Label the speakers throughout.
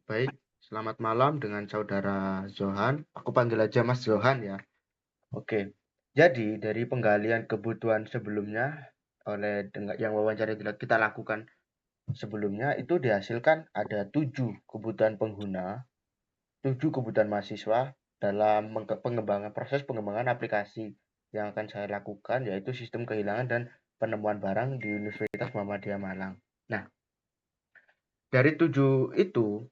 Speaker 1: Baik, selamat malam dengan saudara Zohan. Aku panggil aja Mas Zohan ya. Oke, jadi dari penggalian kebutuhan sebelumnya yang wawancara yang kita lakukan sebelumnya itu dihasilkan ada 7 kebutuhan pengguna, 7 kebutuhan mahasiswa dalam proses pengembangan aplikasi yang akan saya lakukan yaitu sistem kehilangan dan penemuan barang di Universitas Muhammadiyah Malang. Nah, dari tujuh itu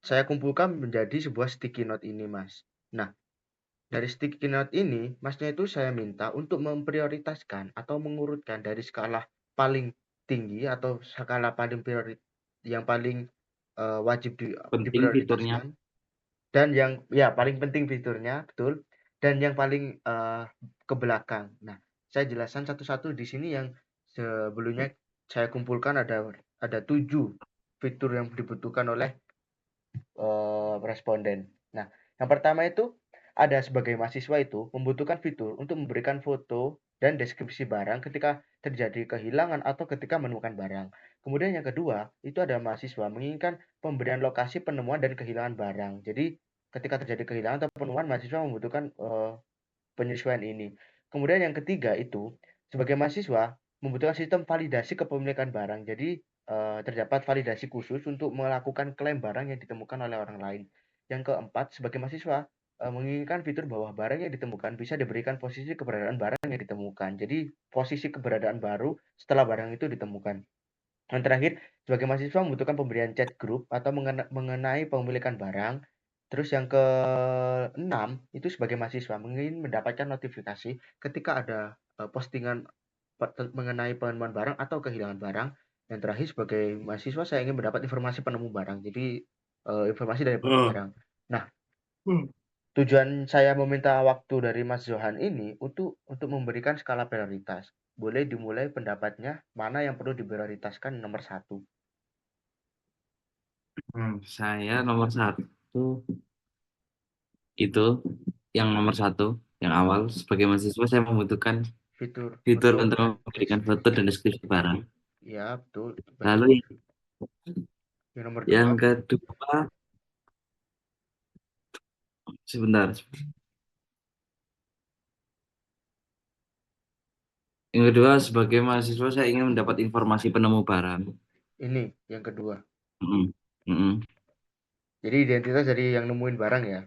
Speaker 1: saya kumpulkan menjadi sebuah sticky note ini, Mas. Nah, dari sticky note ini, Masnya itu saya minta untuk memprioritaskan atau mengurutkan dari skala paling tinggi atau skala paling yang paling wajib
Speaker 2: Penting fiturnya.
Speaker 1: diprioritaskan dan yang ya paling penting fiturnya, betul, dan yang paling ke belakang. Nah, saya jelaskan satu-satu di sini yang sebelumnya saya kumpulkan ada 7 fitur yang dibutuhkan oleh responden. Nah, yang pertama itu ada sebagai mahasiswa itu membutuhkan fitur untuk memberikan foto dan deskripsi barang ketika terjadi kehilangan atau ketika menemukan barang. Kemudian yang kedua, itu ada mahasiswa menginginkan pemberian lokasi penemuan dan kehilangan barang. Jadi, ketika terjadi kehilangan atau penemuan, mahasiswa membutuhkan penyesuaian ini. Kemudian yang ketiga itu, sebagai mahasiswa membutuhkan sistem validasi kepemilikan barang. Jadi terdapat validasi khusus untuk melakukan klaim barang yang ditemukan oleh orang lain. Yang keempat, sebagai mahasiswa menginginkan fitur bahwa barang yang ditemukan bisa diberikan posisi keberadaan barang yang ditemukan. Jadi posisi keberadaan baru setelah barang itu ditemukan. Yang terakhir, sebagai mahasiswa membutuhkan pemberian chat grup atau mengenai pemilikan barang. Terus yang keenam, itu sebagai mahasiswa ingin mendapatkan notifikasi ketika ada postingan mengenai penemuan barang atau kehilangan barang. Yang terakhir, sebagai mahasiswa saya ingin mendapat informasi penemu barang. Jadi informasi dari penemu barang. Nah, tujuan saya meminta waktu dari Mas Johan ini untuk memberikan skala prioritas. Boleh dimulai pendapatnya mana yang perlu diprioritaskan nomor satu.
Speaker 2: Saya nomor satu itu yang nomor satu, yang awal sebagai mahasiswa saya membutuhkan
Speaker 1: Fitur
Speaker 2: fitur
Speaker 1: foto
Speaker 2: untuk
Speaker 1: dan
Speaker 2: memberikan foto
Speaker 1: deskripsi.
Speaker 2: dan deskripsi barang.
Speaker 1: Ya, betul. Baik.
Speaker 2: Lalu
Speaker 1: Yang nomor
Speaker 2: yang
Speaker 1: dua,
Speaker 2: kedua, sebentar. Yang kedua, sebagai mahasiswa saya ingin mendapat informasi penemu barang.
Speaker 1: ini yang kedua.
Speaker 2: Mm-mm. Mm-mm.
Speaker 1: Jadi identitas dari yang nemuin barang ya.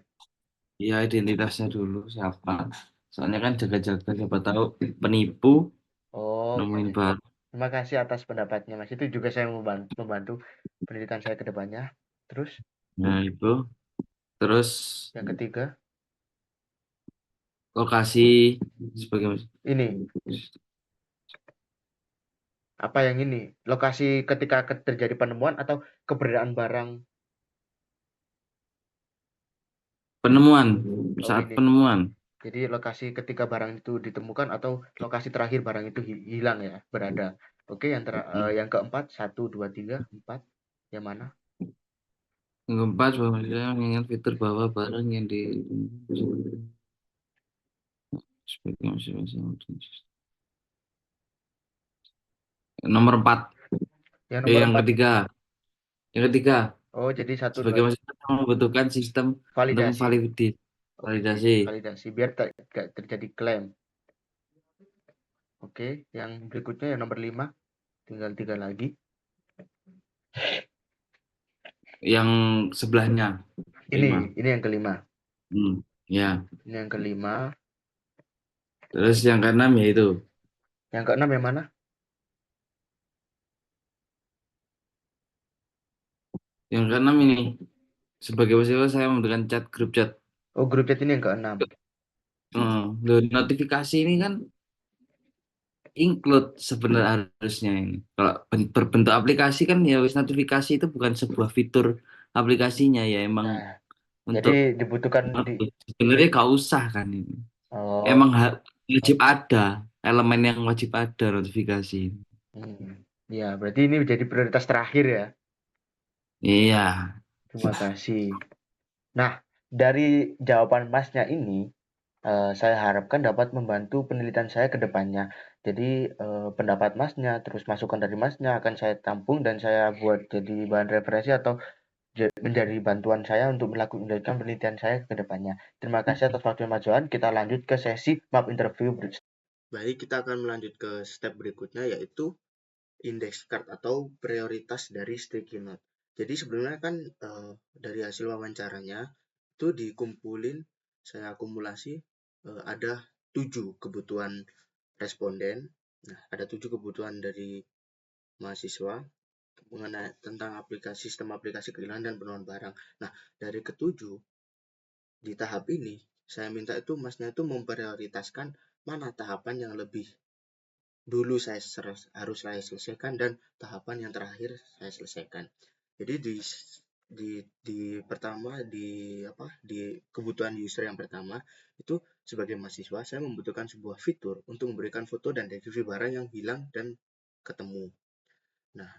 Speaker 2: Ya, identitasnya dulu siapa. Soalnya kan jaga-jaga siapa tahu penipu
Speaker 1: Oke.
Speaker 2: nemuin barang.
Speaker 1: Terima kasih atas pendapatnya, Mas. Itu juga saya membantu pendidikan saya ke depannya. Terus
Speaker 2: Nah, itu. Terus
Speaker 1: yang ketiga,
Speaker 2: lokasi sebagai
Speaker 1: ini apa yang ini? Lokasi ketika terjadi penemuan atau keberadaan barang.
Speaker 2: penemuan,
Speaker 1: Oh,
Speaker 2: saat
Speaker 1: ini.
Speaker 2: penemuan.
Speaker 1: Jadi lokasi ketika barang itu ditemukan atau lokasi terakhir barang itu hilang ya, berada. Oke,
Speaker 2: Hmm.
Speaker 1: yang keempat, satu, dua, tiga, empat. Yang mana?
Speaker 2: Yang keempat, bahwa saya mengingat fitur bahwa barang yang di sebagai nomor empat.
Speaker 1: Yang nomor
Speaker 2: Yang
Speaker 1: empat.
Speaker 2: ketiga, yang ketiga,
Speaker 1: Oh, jadi satu,
Speaker 2: sebagai
Speaker 1: dua,
Speaker 2: mahasiswa saya membutuhkan sistem untuk
Speaker 1: validasi.
Speaker 2: memvalidasi,
Speaker 1: Oke,
Speaker 2: validasi.
Speaker 1: validasi biar tidak terjadi klaim. Oke, yang berikutnya yang nomor 5, tinggal 3 lagi.
Speaker 2: Yang sebelahnya, lima.
Speaker 1: Ini yang kelima.
Speaker 2: Ya.
Speaker 1: Ini yang kelima.
Speaker 2: Terus yang keenam yaitu,
Speaker 1: Yang keenam yang mana?
Speaker 2: yang keenam ini sebagai mahasiswa saya membutuhkan grup chat.
Speaker 1: Oh, grup chat ini yang keenam.
Speaker 2: Loh, notifikasi ini kan include sebenarnya harusnya ini. Kalau berbentuk aplikasi kan ya wis notifikasi itu bukan sebuah fitur aplikasinya ya emang
Speaker 1: Nah, jadi
Speaker 2: untuk
Speaker 1: dibutuhkan
Speaker 2: sebenarnya gak usah kan ini.
Speaker 1: oh,
Speaker 2: Emang wajib ada elemen yang wajib ada notifikasi.
Speaker 1: ya berarti ini menjadi prioritas terakhir ya.
Speaker 2: Iya.
Speaker 1: Terima kasih. Nah, dari jawaban Masnya ini saya harapkan dapat membantu penelitian saya ke depannya. Jadi pendapat Masnya, terus masukan dari Masnya akan saya tampung dan saya buat jadi bahan referensi atau menjadi bantuan saya untuk melanjutkan penelitian saya ke depannya. Terima kasih atas waktu Mas Johan. Kita lanjut ke sesi map interview. Baik, kita akan melanjut ke step berikutnya yaitu index card atau prioritas dari sticky note. Jadi sebenarnya kan dari hasil wawancaranya itu dikumpulin, saya akumulasi ada 7 kebutuhan responden. Nah, ada 7 kebutuhan dari mahasiswa mengenai tentang sistem aplikasi kehilangan dan penemuan barang. Nah, dari ketujuh di tahap ini saya minta itu Masnya itu memprioritaskan mana tahapan yang lebih dulu harus saya selesaikan dan tahapan yang terakhir saya selesaikan. Jadi di pertama di kebutuhan user yang pertama itu sebagai mahasiswa saya membutuhkan sebuah fitur untuk memberikan foto dan deskripsi barang yang hilang dan ketemu. Nah,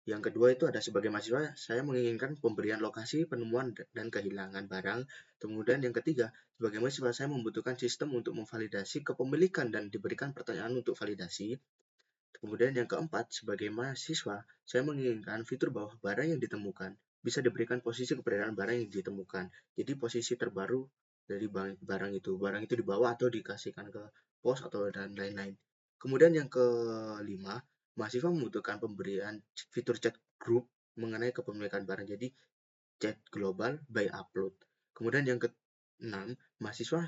Speaker 1: yang kedua itu ada sebagai mahasiswa saya menginginkan pemberian lokasi penemuan dan kehilangan barang. Kemudian yang ketiga, sebagai mahasiswa saya membutuhkan sistem untuk memvalidasi kepemilikan dan diberikan pertanyaan untuk validasi. Kemudian yang keempat, sebagai mahasiswa, saya menginginkan fitur bahwa barang yang ditemukan bisa diberikan posisi keberadaan barang yang ditemukan. Jadi posisi terbaru dari barang itu dibawa atau dikasihkan ke pos atau dan lain-lain. Kemudian yang kelima, mahasiswa membutuhkan pemberian fitur chat group mengenai kepemilikan barang. Jadi chat global by upload. Kemudian yang keenam, mahasiswa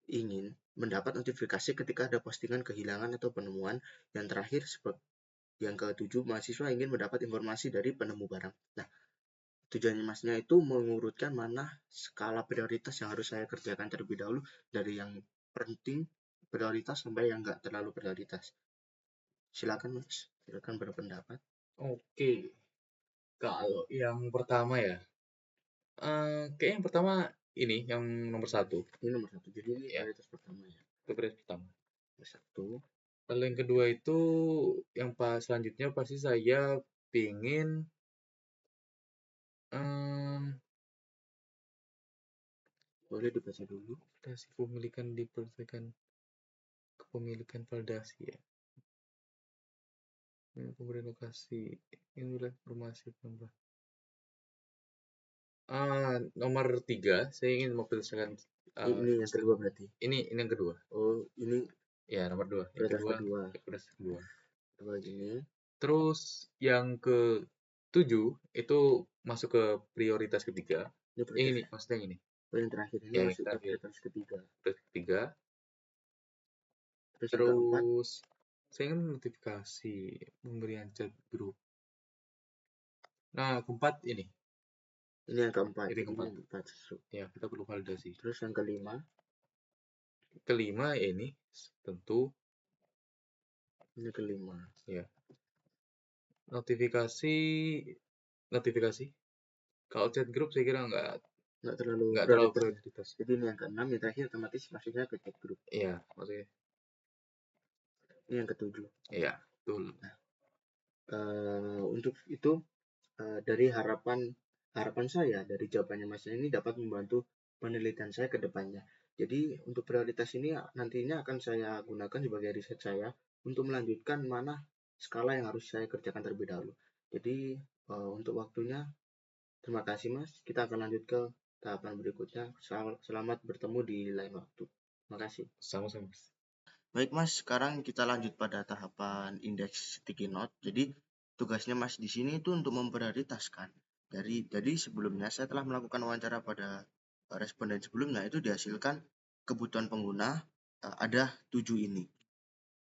Speaker 1: ingin mendapat notifikasi ketika ada postingan kehilangan atau penemuan. Yang terakhir, yang ketujuh, mahasiswa ingin mendapat informasi dari penemu barang. Nah, tujuannya Masnya itu mengurutkan mana skala prioritas yang harus saya kerjakan terlebih dahulu dari yang penting prioritas sampai yang nggak terlalu prioritas. Silakan Mas, silakan berpendapat.
Speaker 3: Oke, kalau yang pertama ya, kayak yang pertama ini yang nomor satu.
Speaker 1: Ini nomor satu, jadi ini
Speaker 3: Ya,
Speaker 1: prioritas pertama ya.
Speaker 3: itu prioritas pertama.
Speaker 1: Nomor satu.
Speaker 3: Kalau yang kedua itu, yang pas selanjutnya pasti saya pingin
Speaker 1: Boleh dibaca dulu.
Speaker 3: validasi kepemilikan validasi ya. Ini pemberian lokasi, ini udah informasi penambah. Nomor 3, saya ingin memperlihatkan
Speaker 1: Ini yang kedua berarti.
Speaker 3: ini yang kedua.
Speaker 1: Oh, ini
Speaker 3: Ya, nomor 2. Yang kedua. Prioritas kedua.
Speaker 1: Kedua gini.
Speaker 3: Terus yang ke-7 itu masuk ke prioritas ketiga. Ini maksudnya ini.
Speaker 1: Yang terakhir ini
Speaker 3: Ya,
Speaker 1: masuk ke prioritas ketiga.
Speaker 3: Prioritas ketiga.
Speaker 1: Terus
Speaker 3: saya ingin notifikasi pemberian chat grup. Nah, keempat ini.
Speaker 1: Ini yang keempat.
Speaker 3: Ini keempat. Ya, kita perlu validasi.
Speaker 1: Terus yang kelima.
Speaker 3: Kelima ini tentu.
Speaker 1: Ini kelima.
Speaker 3: Ya. Notifikasi. Kalau chat grup saya kira nggak terlalu prioritas.
Speaker 1: Jadi ini yang keenam, yang terakhir otomatis masuknya ke chat grup.
Speaker 3: Iya, maksudnya.
Speaker 1: Ini yang ketujuh.
Speaker 3: Iya, betul.
Speaker 1: Nah, untuk itu dari harapan saya dari jawabannya Mas ini dapat membantu penelitian saya ke depannya. Jadi untuk prioritas ini nantinya akan saya gunakan sebagai riset saya untuk melanjutkan mana skala yang harus saya kerjakan terlebih dahulu. Jadi untuk waktunya terima kasih Mas. Kita akan lanjut ke tahapan berikutnya. Selamat bertemu di lain waktu. Terima kasih.
Speaker 3: Sama-sama.
Speaker 1: Baik Mas, sekarang kita lanjut pada tahapan indeks sticky note. Jadi tugasnya Mas di sini itu untuk memprioritaskan. Jadi sebelumnya saya telah melakukan wawancara pada responden sebelumnya, itu dihasilkan kebutuhan pengguna ada 7 ini.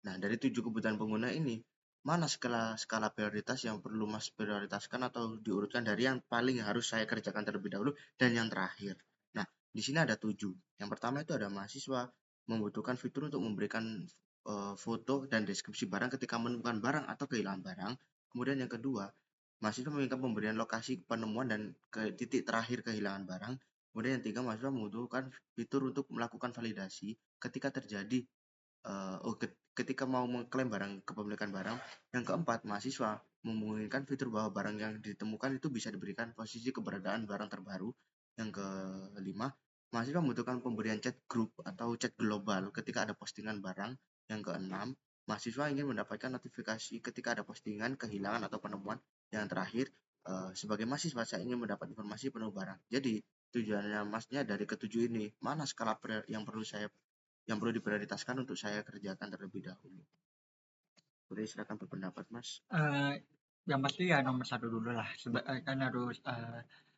Speaker 1: Nah, dari 7 kebutuhan pengguna ini, mana skala prioritas yang perlu Mas prioritaskan atau diurutkan dari yang paling harus saya kerjakan terlebih dahulu dan yang terakhir. Nah, di sini ada 7. Yang pertama itu ada mahasiswa membutuhkan fitur untuk memberikan foto dan deskripsi barang ketika menemukan barang atau kehilangan barang. Kemudian yang kedua, mahasiswa menginginkan pemberian lokasi penemuan dan ke titik terakhir kehilangan barang. Kemudian yang ketiga, mahasiswa membutuhkan fitur untuk melakukan validasi ketika terjadi ketika mau mengklaim kepemilikan barang. Yang keempat, mahasiswa memungkinkan fitur bahwa barang yang ditemukan itu bisa diberikan posisi keberadaan barang terbaru. Yang kelima, mahasiswa membutuhkan pemberian chat group atau chat global ketika ada postingan barang. Yang keenam, mahasiswa ingin mendapatkan notifikasi ketika ada postingan kehilangan atau penemuan. Yang terakhir, sebagai mahasiswa saya ingin mendapat informasi penemu barang. Jadi tujuannya Masnya dari ketujuh ini, mana skala yang perlu diprioritaskan untuk saya kerjakan terlebih dahulu? Boleh silakan berpendapat, Mas.
Speaker 4: Yang pasti ya nomor 1 dulu lah. Kan harus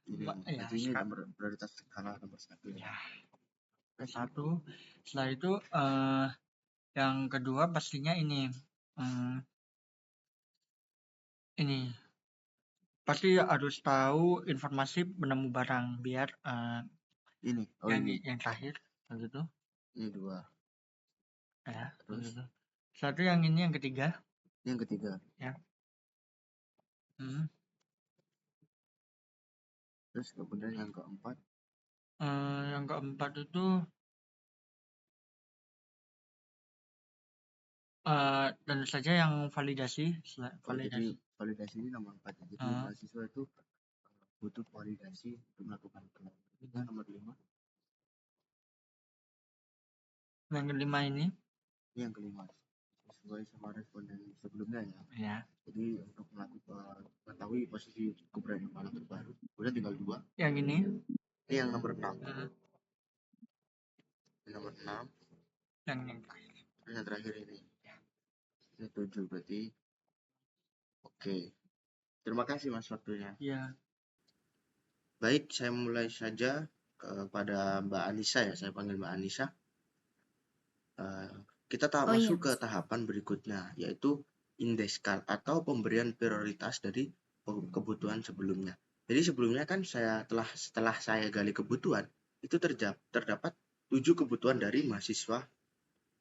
Speaker 1: Ini
Speaker 4: ya,
Speaker 1: berarti ini nomor prioritas skala nomor 1 ya.
Speaker 4: ya, satu. Setelah itu yang kedua pastinya ini pasti harus tahu informasi penemu barang biar
Speaker 1: Ini,
Speaker 4: yang terakhir begitu
Speaker 1: ini 2.
Speaker 4: ya.
Speaker 1: Terus?
Speaker 4: Begitu. Satu yang ini yang ketiga.
Speaker 1: Yang ketiga.
Speaker 4: Ya.
Speaker 1: Terus kemudian yang keempat.
Speaker 4: Yang keempat itu tentu saja yang validasi.
Speaker 1: Jadi validasi ini nomor 4. Jadi mahasiswa itu butuh validasi untuk melakukan penelitian. Nomor 5.
Speaker 4: Yang kelima ini.
Speaker 1: Yang kelima sesuai sama responden sebelumnya ya.
Speaker 4: Ya.
Speaker 1: Jadi untuk mengetahui posisi keberadaan barang terbaru. Kemudian tinggal 2.
Speaker 4: Yang ini.
Speaker 1: Ini yang nomor 6. Nomor 6.
Speaker 4: Yang terakhir.
Speaker 1: Yang terakhir ini. Ini 7 berarti. Oke. Terima kasih Mas waktunya.
Speaker 4: Iya.
Speaker 1: Baik, saya mulai saja kepada Mbak Anissa ya. Saya panggil Mbak Anissa. Kita masuk ke tahapan berikutnya, yaitu indeskal atau pemberian prioritas dari kebutuhan sebelumnya. Jadi sebelumnya kan setelah saya gali kebutuhan, itu terdapat 7 kebutuhan dari mahasiswa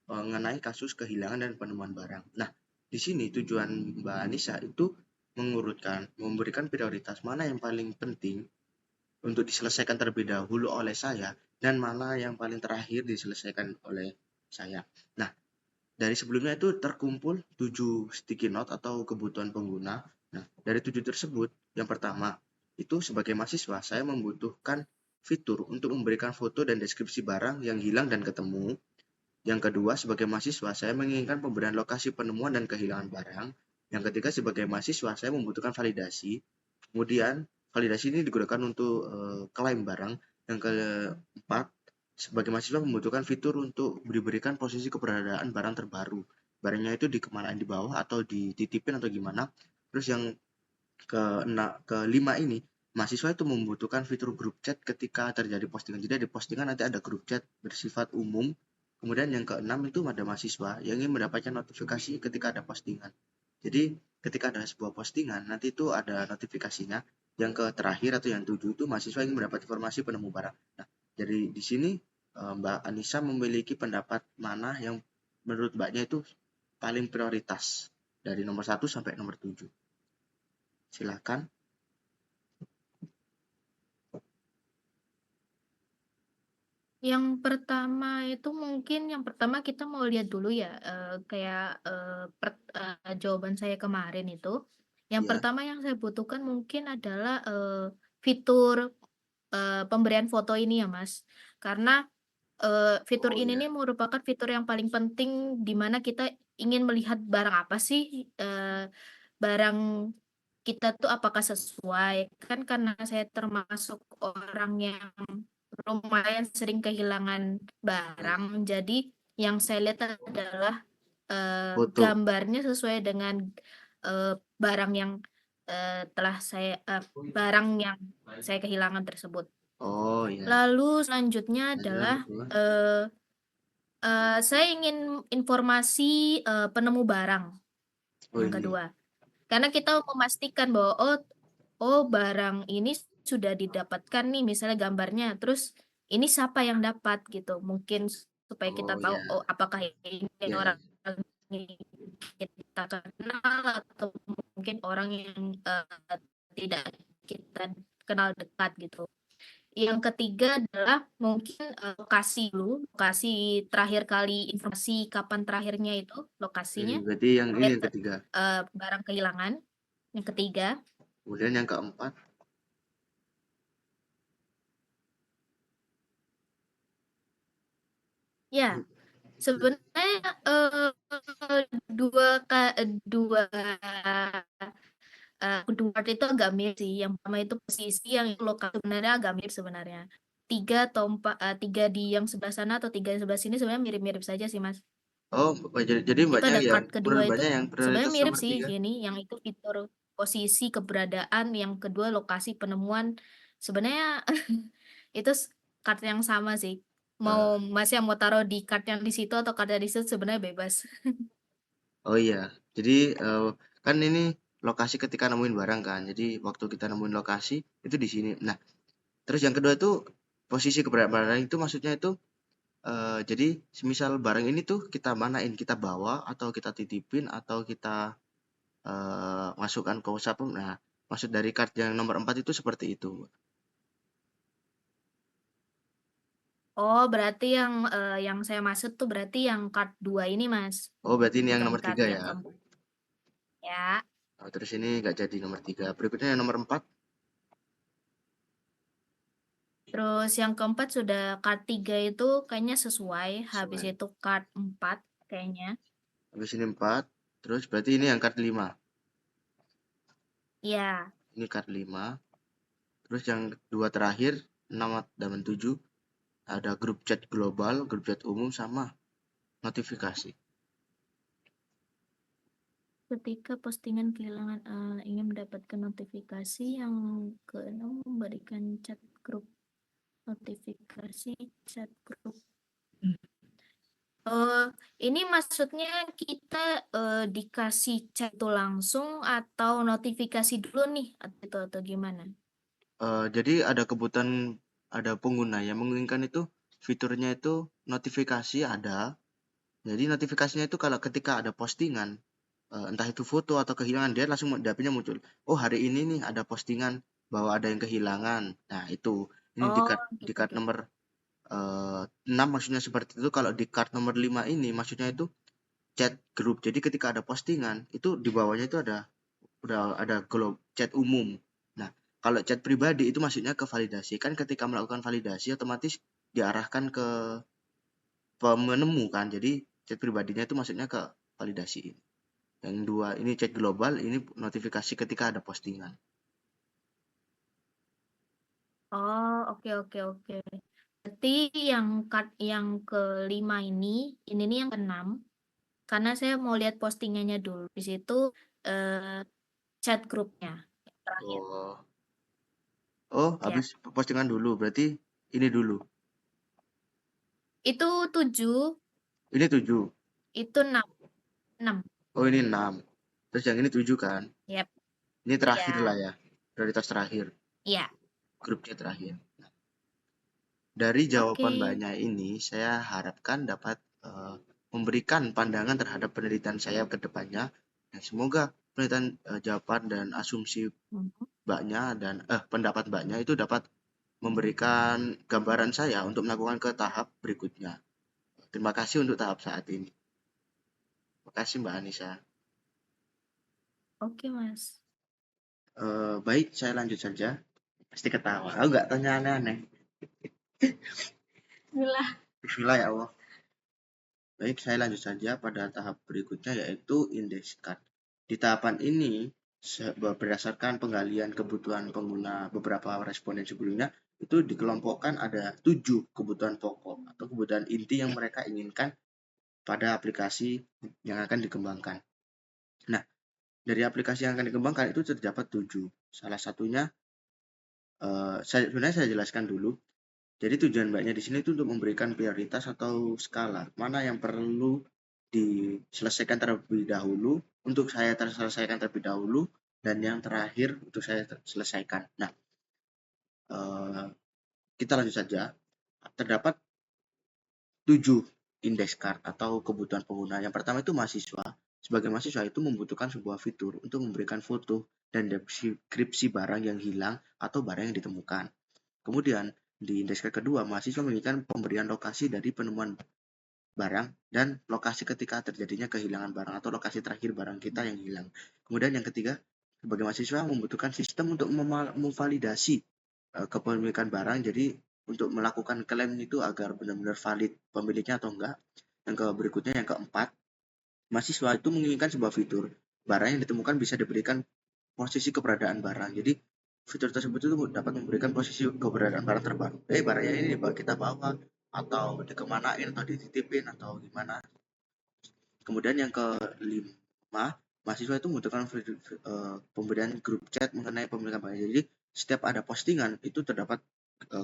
Speaker 1: mengenai kasus kehilangan dan penemuan barang. Nah, di sini tujuan Mbak Anissa itu memberikan prioritas mana yang paling penting untuk diselesaikan terlebih dahulu oleh saya dan mana yang paling terakhir diselesaikan oleh saya. Nah, dari sebelumnya itu terkumpul 7 sticky note atau kebutuhan pengguna. Nah, dari 7 tersebut, yang pertama, itu sebagai mahasiswa, saya membutuhkan fitur untuk memberikan foto dan deskripsi barang yang hilang dan ketemu. Yang kedua, sebagai mahasiswa, saya menginginkan pemberian lokasi penemuan dan kehilangan barang. Yang ketiga, sebagai mahasiswa, saya membutuhkan validasi. Kemudian, validasi ini digunakan untuk klaim barang. Yang keempat, sebagai mahasiswa membutuhkan fitur untuk diberikan posisi keberadaan barang terbaru. Barangnya itu dikemanain di bawah atau dititipin atau gimana. Terus yang kelima ini, mahasiswa itu membutuhkan fitur grup chat ketika terjadi postingan. Jadi di postingan nanti ada grup chat bersifat umum. Kemudian yang keenam itu ada mahasiswa yang ingin mendapatkan notifikasi ketika ada postingan. Jadi ketika ada sebuah postingan, nanti itu ada notifikasinya. Yang terakhir atau yang 7 itu mahasiswa ingin mendapat informasi penemu barang. Nah, jadi di sini Mbak Anissa memiliki pendapat mana yang menurut Mbaknya itu paling prioritas dari nomor 1 sampai nomor 7. Silakan.
Speaker 5: Yang pertama itu mungkin kita mau lihat dulu ya, kayak jawaban saya kemarin itu. Yang pertama yang saya butuhkan mungkin adalah fitur pemberian foto ini ya Mas. Karena fitur ini nih merupakan fitur yang paling penting di mana kita ingin melihat barang apa sih, barang kita tuh apakah sesuai. Kan karena saya termasuk orang yang lumayan sering kehilangan barang, jadi yang saya lihat adalah gambarnya sesuai dengan barang yang barang yang saya kehilangan tersebut.
Speaker 1: Oh ya.
Speaker 5: Lalu selanjutnya adalah saya ingin informasi penemu barang. Yang kedua, karena kita memastikan bahwa barang ini sudah didapatkan nih, misalnya gambarnya, terus ini siapa yang dapat gitu, mungkin supaya kita tahu apakah ini orang yang kita kenal atau mungkin orang yang tidak kita kenal dekat gitu. Yang ketiga adalah mungkin lokasi terakhir kali informasi kapan terakhirnya itu lokasinya.
Speaker 1: Berarti yang ini yang ketiga.
Speaker 5: Barang kehilangan. Yang ketiga.
Speaker 1: Kemudian yang keempat.
Speaker 5: Ya, sebenarnya sebenarnya dua kedua itu agak mirip sih. Yang pertama itu posisi, yang lokasi sebenarnya agak mirip sebenarnya. Tiga di yang sebelah sana atau tiga di sebelah sini sebenarnya mirip-mirip saja sih, Mas.
Speaker 3: Oh, jadi
Speaker 5: Itu
Speaker 3: banyak
Speaker 5: ada
Speaker 3: yang
Speaker 5: card kedua
Speaker 3: menurut
Speaker 5: itu
Speaker 3: banyak yang
Speaker 5: sebenarnya
Speaker 3: prioritas
Speaker 5: mirip
Speaker 3: nomor
Speaker 5: sih
Speaker 3: 3.
Speaker 5: ini, yang itu fitur posisi keberadaan, yang kedua lokasi penemuan. Sebenarnya itu card yang sama sih. Mau Mas yang mau taruh di card yang di situ atau card yang di situ sebenarnya bebas.
Speaker 3: Oh iya, jadi kan ini lokasi ketika nemuin barang kan. Jadi waktu kita nemuin lokasi itu di sini. Nah, terus yang kedua itu posisi keberadaan barang itu maksudnya itu jadi semisal barang ini tuh kita manain, kita bawa atau kita titipin atau kita masukkan ke WhatsApp. Nah, maksud dari card yang nomor 4 itu seperti itu.
Speaker 5: Oh, berarti yang saya maksud tuh berarti yang card 2 ini, Mas.
Speaker 3: Oh, berarti ini yang
Speaker 5: Bukan
Speaker 3: nomor
Speaker 5: card
Speaker 3: 3
Speaker 5: yang
Speaker 3: ya.
Speaker 5: keempat. Ya.
Speaker 3: Oh, terus ini nggak jadi nomor 3. Berikutnya yang nomor 4.
Speaker 5: Terus yang keempat sudah card 3 itu kayaknya sesuai. Habis
Speaker 3: Sesuai.
Speaker 5: itu card 4 kayaknya.
Speaker 3: Habis ini 4. Terus berarti ini yang card 5.
Speaker 5: Iya.
Speaker 3: Ini card 5. Terus yang dua terakhir 6 dan 7 ada grup chat global, grup chat umum sama notifikasi.
Speaker 5: Ketika postingan kehilangan ingin mendapatkan notifikasi, yang keenam memberikan chat grup. Notifikasi chat grup. Ini maksudnya kita dikasih chat itu langsung atau notifikasi dulu nih atau gimana?
Speaker 3: Jadi ada kebutuhan, ada pengguna yang menginginkan itu fiturnya itu notifikasi ada. Jadi notifikasinya itu kalau ketika ada postingan, entah itu foto atau kehilangan, dia langsung dapetnya muncul. Oh, hari ini nih ada postingan bahwa ada yang kehilangan. Nah, itu. Ini
Speaker 5: Oh,
Speaker 3: di
Speaker 5: gitu
Speaker 3: card
Speaker 5: gitu.
Speaker 3: nomor 6 maksudnya seperti itu. Kalau di card nomor 5 ini maksudnya itu chat grup. Jadi ketika ada postingan, itu di bawahnya itu udah ada chat umum. Nah, kalau chat pribadi itu maksudnya ke validasi. Kan ketika melakukan validasi otomatis diarahkan ke penemu kan. Jadi chat pribadinya itu maksudnya ke validasi. Yang dua ini chat global, ini notifikasi ketika ada postingan.
Speaker 5: Oh, oke oke oke. Berarti yang yang kelima ini nih yang keenam. Karena saya mau lihat postingannya dulu. Di situ chat grupnya yang terakhir.
Speaker 3: Oh, oh
Speaker 5: Ya.
Speaker 3: habis postingan dulu, berarti ini dulu.
Speaker 5: Itu 7,
Speaker 3: Ini 7.
Speaker 5: itu 6. 6.
Speaker 3: Oh, ini 6. Terus yang ini 7 kan?
Speaker 5: Yap.
Speaker 3: Ini terakhir
Speaker 5: Ya.
Speaker 3: lah ya. Prioritas terakhir.
Speaker 5: Iya.
Speaker 3: Grupnya terakhir. Dari jawaban
Speaker 5: Oke.
Speaker 3: banyak ini, saya harapkan dapat memberikan pandangan terhadap penelitian saya ke depannya. Dan semoga penelitian, jawaban dan asumsi mbaknya dan pendapat mbaknya itu dapat memberikan gambaran saya untuk melakukan ke tahap berikutnya. Terima kasih untuk tahap saat ini. Terima kasih Mbak Anissa.
Speaker 5: Oke, Mas.
Speaker 3: Baik, saya lanjut saja. Pasti ketawa. Aku nggak tanya aneh-aneh. Bismillah ya Allah. Baik, saya lanjut saja pada tahap berikutnya yaitu index card. Di tahapan ini, berdasarkan penggalian kebutuhan pengguna beberapa responden sebelumnya, itu dikelompokkan ada 7 kebutuhan pokok atau kebutuhan inti yang mereka inginkan pada aplikasi yang akan dikembangkan. Nah, dari aplikasi yang akan dikembangkan itu terdapat 7. Salah satunya, sebenarnya saya jelaskan dulu. Jadi tujuan mbaknya di sini itu untuk memberikan prioritas atau skala mana yang perlu diselesaikan terlebih dahulu, untuk saya terselesaikan terlebih dahulu, dan yang terakhir untuk saya selesaikan. Nah, kita lanjut saja. Terdapat 7 index card atau kebutuhan pengguna. Yang pertama itu mahasiswa. Sebagai mahasiswa itu membutuhkan sebuah fitur untuk memberikan foto dan deskripsi barang yang hilang atau barang yang ditemukan. Kemudian di indeks kedua, mahasiswa menginginkan pemberian lokasi dari penemuan barang dan lokasi ketika terjadinya kehilangan barang atau lokasi terakhir barang kita yang hilang. Kemudian yang ketiga, sebagai mahasiswa membutuhkan sistem untuk memvalidasi kepemilikan barang. Jadi untuk melakukan klaim itu agar benar-benar valid pemiliknya atau enggak. Yang berikutnya, yang keempat, mahasiswa itu menginginkan sebuah fitur barang yang ditemukan bisa diberikan posisi keberadaan barang. Jadi fitur tersebut itu dapat memberikan posisi keberadaan barang terbaru. Barangnya ini kita bawa atau dikemanain atau dititipin atau gimana. Kemudian yang kelima, mahasiswa itu membutuhkan pemberian grup chat mengenai pemilikan barang. Jadi setiap ada postingan itu terdapat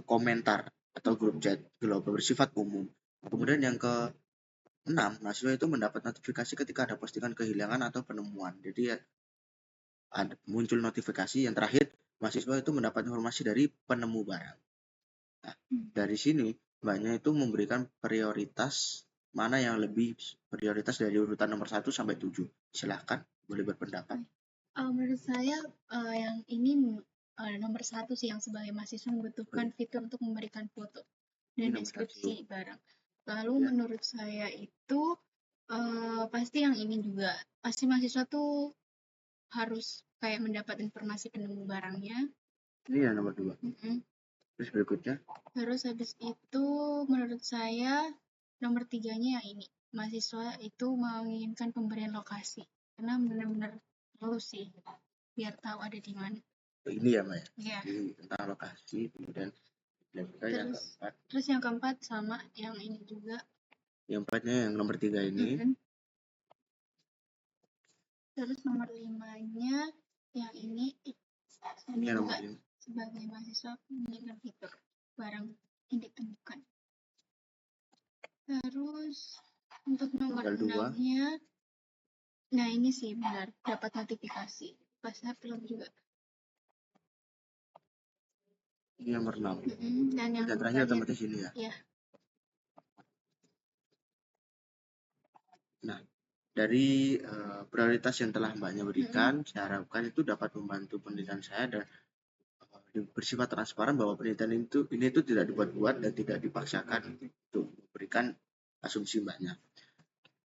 Speaker 3: komentar atau grup chat global bersifat umum. Kemudian yang ke-6, mahasiswa itu mendapat notifikasi ketika ada postingan kehilangan atau penemuan. Jadi muncul notifikasi. Yang terakhir, mahasiswa itu mendapat informasi dari penemu barang. Nah, dari sini banyak itu memberikan prioritas mana yang lebih prioritas dari urutan nomor 1 sampai 7. Silahkan, boleh berpendapat.
Speaker 6: Menurut saya yang ini nomor 1 sih, yang sebagai mahasiswa membutuhkan fitur untuk memberikan foto dan deskripsi barang. Lalu menurut saya itu pasti yang ini juga, pasti mahasiswa tuh harus kayak mendapat informasi penemu barangnya.
Speaker 3: Ini yang nomor 2. Terus berikutnya? Terus
Speaker 6: habis itu menurut saya nomor 3-nya yang ini, mahasiswa itu menginginkan pemberian lokasi, karena benar-benar perlu sih biar tahu ada di mana.
Speaker 3: Ini ya, Mbak?
Speaker 6: Iya.
Speaker 3: Tentang lokasi. Kemudian
Speaker 6: terus yang keempat sama yang ini juga.
Speaker 3: Yang empatnya yang nomor 3 ini.
Speaker 6: Terus nomor 5-nya yang ini juga sebagai mahasiswa menginginkan fitur barang yang ditemukan. Terus untuk nomor 6-nya, nah ini sih benar, dapat notifikasi pas upload juga.
Speaker 3: Ini nomor 6.
Speaker 6: Dan yang
Speaker 3: terakhir otomatis ini ya.
Speaker 6: Iya.
Speaker 3: Nah, dari prioritas yang telah Mbaknya berikan, saya harapkan itu dapat membantu penelitian saya dan bersifat transparan bahwa penelitian ini itu tidak dibuat-buat dan tidak dipaksakan untuk memberikan asumsi Mbaknya.